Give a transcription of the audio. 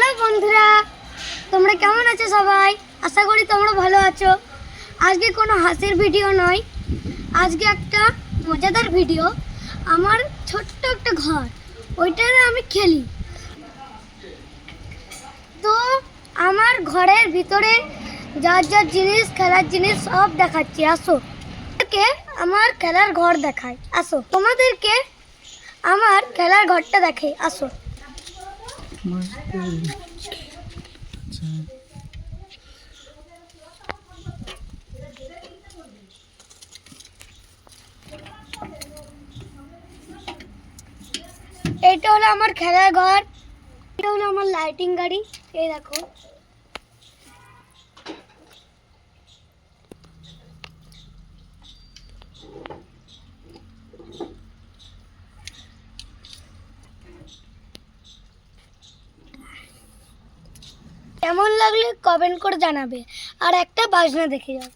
Hello বন্ধুরা, তোমরা কেমন আছো সবাই? আশা করি তোমরা ভালো আছো। আজকে কোনো হাসির ভিডিও নয়, আজকে একটা মজাদার ভিডিও। আমার ছোট্ট একটা ঘর, ওইটাতে আমি খেলি। তো আমার ঘরের ভিতরে যার যার জিনিস, খেলার জিনিস সব দেখাচ্ছি। আসো, আমার খেলার ঘর দেখাই। আসো, তোমাদেরকে আমার খেলার ঘরটা দেখাই। আসো। এটা হলো আমার খেলার ঘর, এটা হলো আমার লাইটিং গাড়ি। এই দেখো, কেমন লাগলে কমেন্ট করে জানাবে। আর একটা বাজনা দেখে যাও।